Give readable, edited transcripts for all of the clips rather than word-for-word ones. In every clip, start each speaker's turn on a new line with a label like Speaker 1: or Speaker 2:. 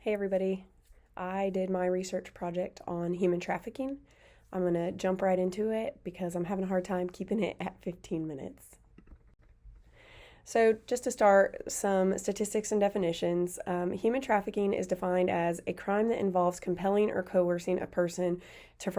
Speaker 1: Hey everybody, I did my research project on human trafficking. I'm going to jump right into it because I'm having a hard time keeping it at 15 minutes. So, just to start, some statistics and definitions. Human trafficking is defined as a crime that involves compelling or coercing a person to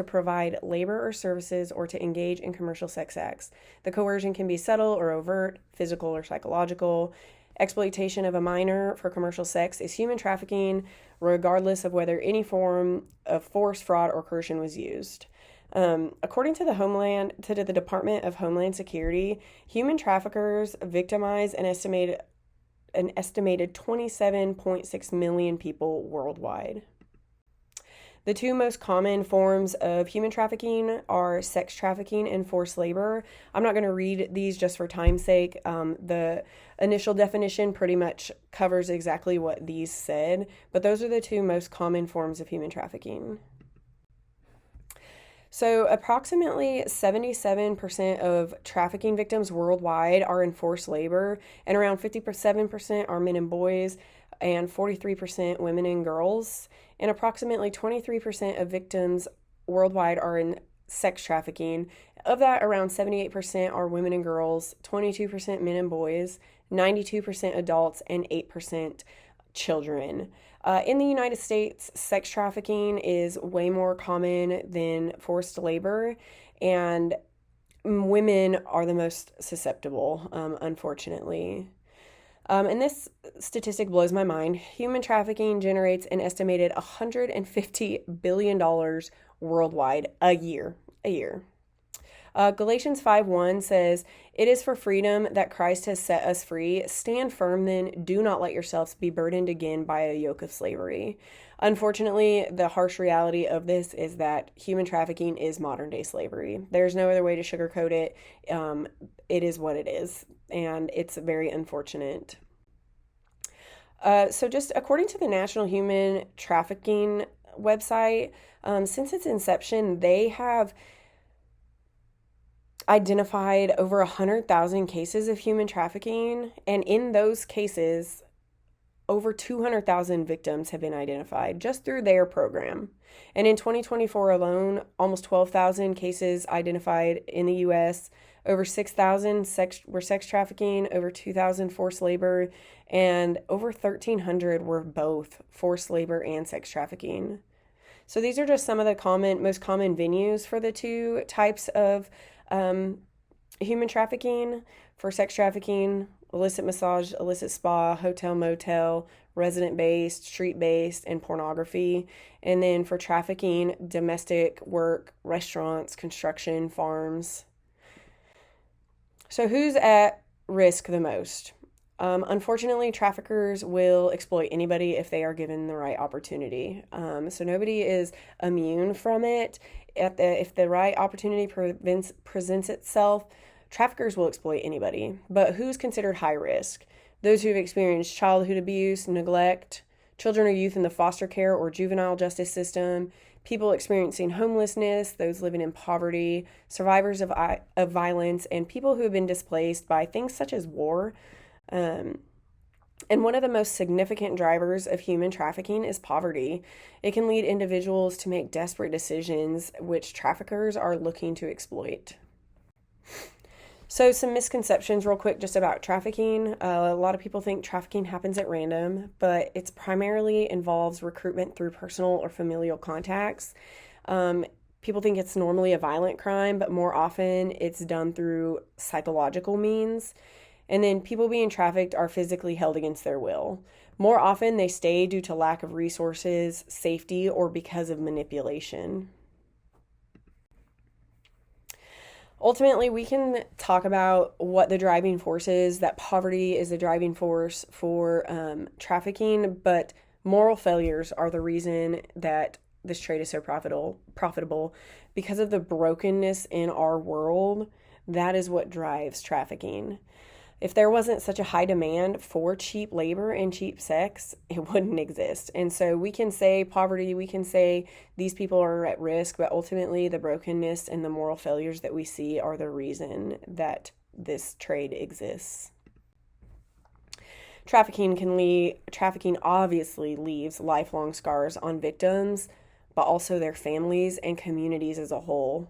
Speaker 1: provide labor or services or to engage in commercial sex acts. The coercion can be subtle or overt, physical or psychological. Exploitation of a minor for commercial sex is human trafficking, regardless of whether any form of force, fraud, or coercion was used. According to the Department of Homeland Security, human traffickers victimize an estimated 27.6 million people worldwide. The two most common forms of human trafficking are sex trafficking and forced labor. I'm not going to read these just for time's sake. The initial definition pretty much covers exactly what these said, but those are the two most common forms of human trafficking. So, approximately 77% of trafficking victims worldwide are in forced labor, and around 57% are men and boys, and 43% women and girls. And approximately 23% of victims worldwide are in sex trafficking. Of that, around 78% are women and girls, 22% men and boys, 92% adults, and 8% children. In the United States, sex trafficking is way more common than forced labor, and women are the most susceptible, unfortunately. And this statistic blows my mind. Human trafficking generates an estimated $150 billion worldwide a year. Galatians 5:1 says, "It is for freedom that Christ has set us free. Stand firm then, do not let yourselves be burdened again by a yoke of slavery." Unfortunately, the harsh reality of this is that human trafficking is modern day slavery. There's no other way to sugarcoat it. It is what it is, and it's very unfortunate. So just according to the National Human Trafficking website, since its inception, they have identified over 100,000 cases of human trafficking, and in those cases, over 200,000 victims have been identified just through their program. And in 2024 alone, almost 12,000 cases identified in the U.S., over 6,000 were sex trafficking, over 2,000 forced labor, and over 1,300 were both forced labor and sex trafficking. So these are just some of the most common venues for the two types of human trafficking. For sex trafficking, illicit massage, illicit spa, hotel, motel, resident-based, street-based, and pornography. And then for trafficking, domestic work, restaurants, construction, farms. So who's at risk the most? Unfortunately, traffickers will exploit anybody if they are given the right opportunity. So nobody is immune from it. If the right opportunity presents itself, traffickers will exploit anybody. But who's considered high risk? Those who have experienced childhood abuse, neglect, children or youth in the foster care or juvenile justice system, people experiencing homelessness, those living in poverty, survivors of violence, and people who have been displaced by things such as war. And one of the most significant drivers of human trafficking is poverty. It can lead individuals to make desperate decisions, which traffickers are looking to exploit. So some misconceptions real quick just about trafficking. A lot of people think trafficking happens at random, but it's primarily involves recruitment through personal or familial contacts. People think it's normally a violent crime, but more often it's done through psychological means. And then people being trafficked are physically held against their will. More often they stay due to lack of resources, safety, or because of manipulation. Ultimately, we can talk about what the driving force is, that poverty is the driving force for trafficking, but moral failures are the reason that this trade is so profitable. Because of the brokenness in our world, that is what drives trafficking. If there wasn't such a high demand for cheap labor and cheap sex, it wouldn't exist. And so we can say poverty, we can say these people are at risk, but ultimately the brokenness and the moral failures that we see are the reason that this trade exists. Trafficking obviously leaves lifelong scars on victims, but also their families and communities as a whole.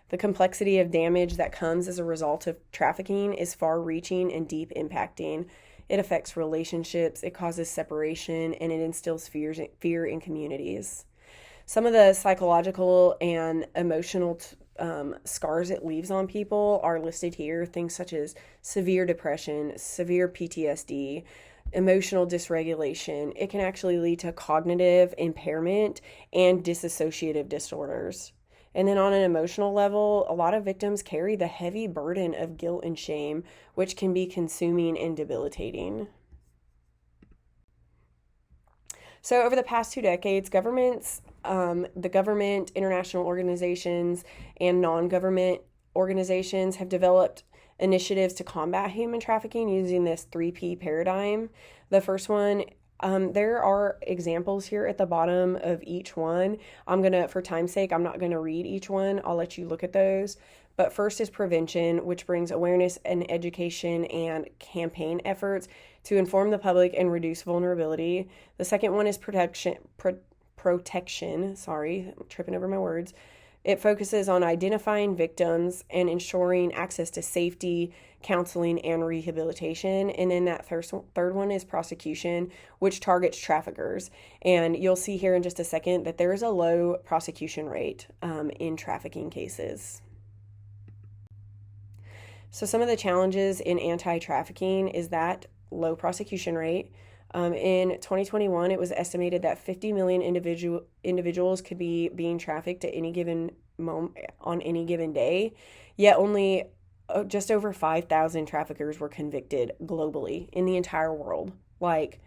Speaker 1: The complexity of damage that comes as a result of trafficking is far reaching and deep impacting. It affects relationships, it causes separation, and it instills fear in communities. Some of the psychological and emotional scars it leaves on people are listed here. Things such as severe depression, severe PTSD, emotional dysregulation. It can actually lead to cognitive impairment and dissociative disorders. And then on an emotional level, a lot of victims carry the heavy burden of guilt and shame, which can be consuming and debilitating. So, over the past 2 decades, the government, international organizations, and non government organizations have developed initiatives to combat human trafficking using this 3P paradigm. The first one, there are examples here at the bottom of each one. For time's sake, I'm not going to read each one. I'll let you look at those. But first is prevention, which brings awareness and education and campaign efforts to inform the public and reduce vulnerability. The second one is protection. Sorry, I'm tripping over my words. It focuses on identifying victims and ensuring access to safety, counseling, and rehabilitation. And then that third one is prosecution, which targets traffickers. And you'll see here in just a second that there is a low prosecution rate in trafficking cases. So some of the challenges in anti-trafficking is that low prosecution rate. In 2021, it was estimated that 50 million individuals could be being trafficked at any given moment on any given day, yet only just over 5,000 traffickers were convicted globally in the entire world. Like,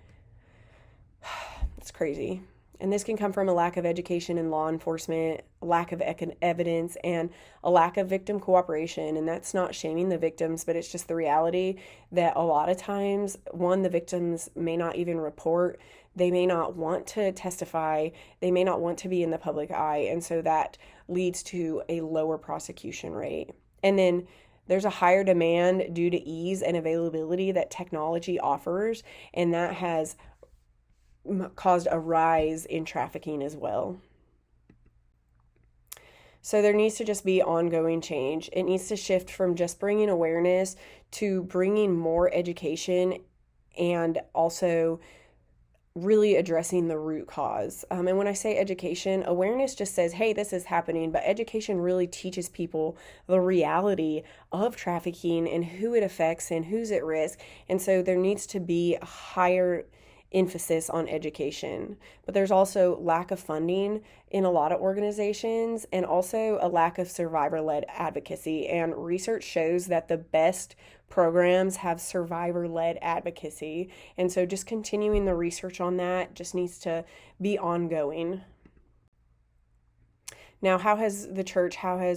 Speaker 1: it's crazy. And this can come from a lack of education in law enforcement, a lack of evidence, and a lack of victim cooperation. And that's not shaming the victims, but it's just the reality that a lot of times, one, the victims may not even report. They may not want to testify. They may not want to be in the public eye. And so that leads to a lower prosecution rate. And then there's a higher demand due to ease and availability that technology offers. And that has caused a rise in trafficking as well. So there needs to just be ongoing change. It needs to shift from just bringing awareness to bringing more education and also really addressing the root cause. And when I say education, awareness just says, hey, this is happening, but education really teaches people the reality of trafficking and who it affects and who's at risk. And so there needs to be a higher emphasis on education, but there's also lack of funding in a lot of organizations and also a lack of survivor-led advocacy. And research shows that the best programs have survivor-led advocacy. And so just continuing the research on that just needs to be ongoing. Now, how has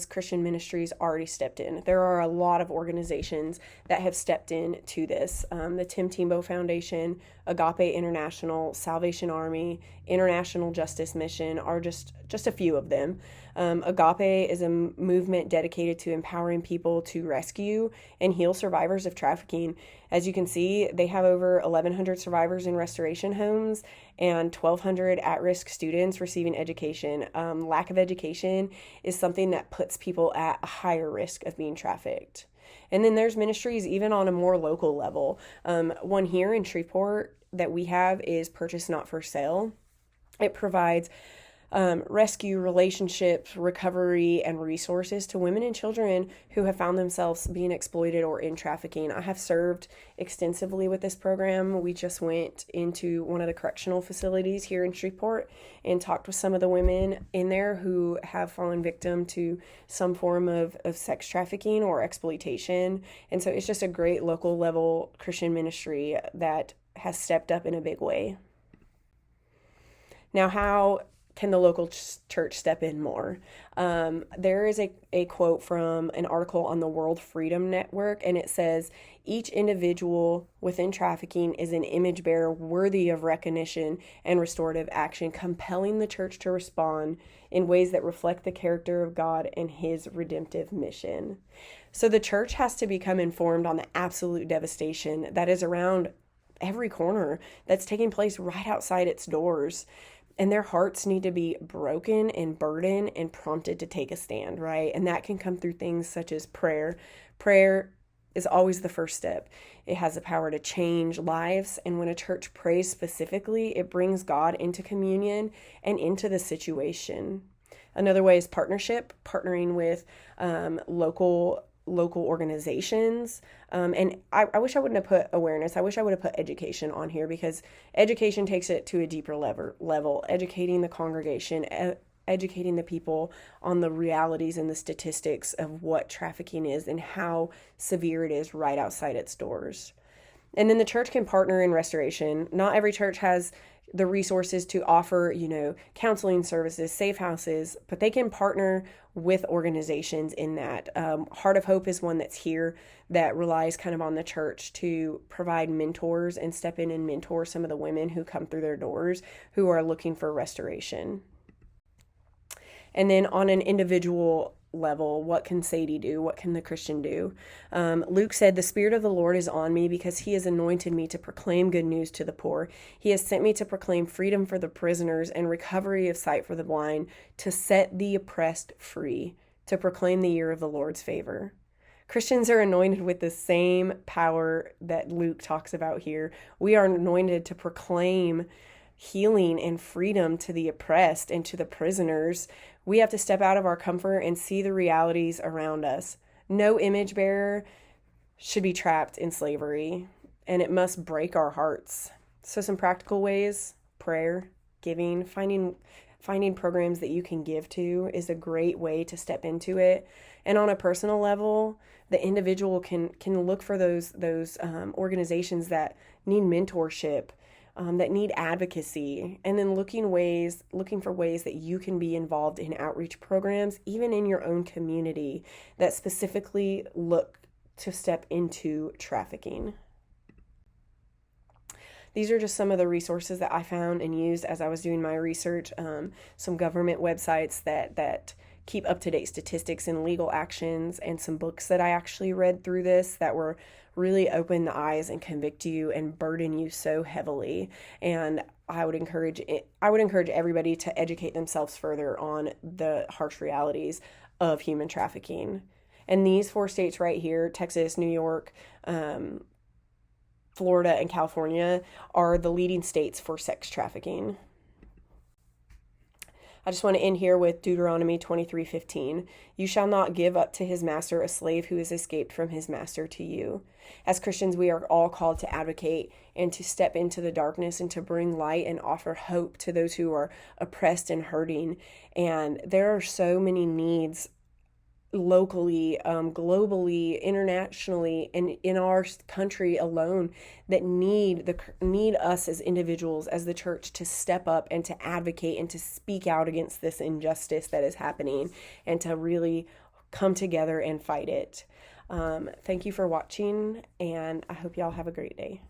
Speaker 1: Christian ministries already stepped in? There are a lot of organizations that have stepped in to this. The Tim Tebow Foundation, Agape International, Salvation Army, International Justice Mission are just a few of them. Agape is a movement dedicated to empowering people to rescue and heal survivors of trafficking. As you can see, they have over 1,100 survivors in restoration homes and 1,200 at-risk students receiving education. Lack of education is something that puts people at a higher risk of being trafficked. And then there's ministries even on a more local level. One here in Shreveport that we have is Purchase Not for Sale. It provides rescue, relationships, recovery, and resources to women and children who have found themselves being exploited or in trafficking. I have served extensively with this program. We just went into one of the correctional facilities here in Shreveport and talked with some of the women in there who have fallen victim to some form of sex trafficking or exploitation. And so it's just a great local level Christian ministry that has stepped up in a big way. Now, how can the local church step in more? There is a quote from an article on the World Freedom Network, and it says, each individual within trafficking is an image bearer worthy of recognition and restorative action, compelling the church to respond in ways that reflect the character of God and his redemptive mission. So the church has to become informed on the absolute devastation that is around every corner that's taking place right outside its doors. And their hearts need to be broken and burdened and prompted to take a stand, right? And that can come through things such as prayer. Prayer is always the first step. It has the power to change lives. And when a church prays specifically, it brings God into communion and into the situation. Another way is partnership, partnering with local organizations. And I wish I wouldn't have put awareness. I wish I would have put education on here, because education takes it to a deeper level, educating the congregation, educating the people on the realities and the statistics of what trafficking is and how severe it is right outside its doors. And then the church can partner in restoration. Not every church has the resources to offer, counseling services, safe houses, but they can partner with organizations in that. Heart of Hope is one that's here that relies kind of on the church to provide mentors and step in and mentor some of the women who come through their doors who are looking for restoration. And then on an individual level, what can Sadie do? What can the Christian do? Luke said, "The Spirit of the Lord is on me because he has anointed me to proclaim good news to the poor. He has sent me to proclaim freedom for the prisoners and recovery of sight for the blind, to set the oppressed free, to proclaim the year of the Lord's favor." Christians are anointed with the same power that Luke talks about here. We are anointed to proclaim healing and freedom to the oppressed and to the prisoners. We have to step out of our comfort and see the realities around us. No image bearer should be trapped in slavery, and it must break our hearts. So some practical ways: prayer, giving, finding programs that you can give to is a great way to step into it. And on a personal level, the individual can look for those organizations that need mentorship, that need advocacy, and then looking for ways that you can be involved in outreach programs, even in your own community, that specifically look to step into trafficking. These are just some of the resources that I found and used as I was doing my research. Some government websites that keep up-to-date statistics and legal actions, and some books that I actually read through this that were really open the eyes and convict you and burden you so heavily. And I would encourage everybody to educate themselves further on the harsh realities of human trafficking. And these 4 states right here, Texas, New York, Florida, and California, are the leading states for sex trafficking. I just want to end here with Deuteronomy 23:15. "You shall not give up to his master a slave who has escaped from his master to you." As Christians, we are all called to advocate and to step into the darkness and to bring light and offer hope to those who are oppressed and hurting. And there are so many needs locally, globally, internationally, and in our country alone that need us as individuals, as the church, to step up and to advocate and to speak out against this injustice that is happening and to really come together and fight it. Thank you for watching, and I hope y'all have a great day.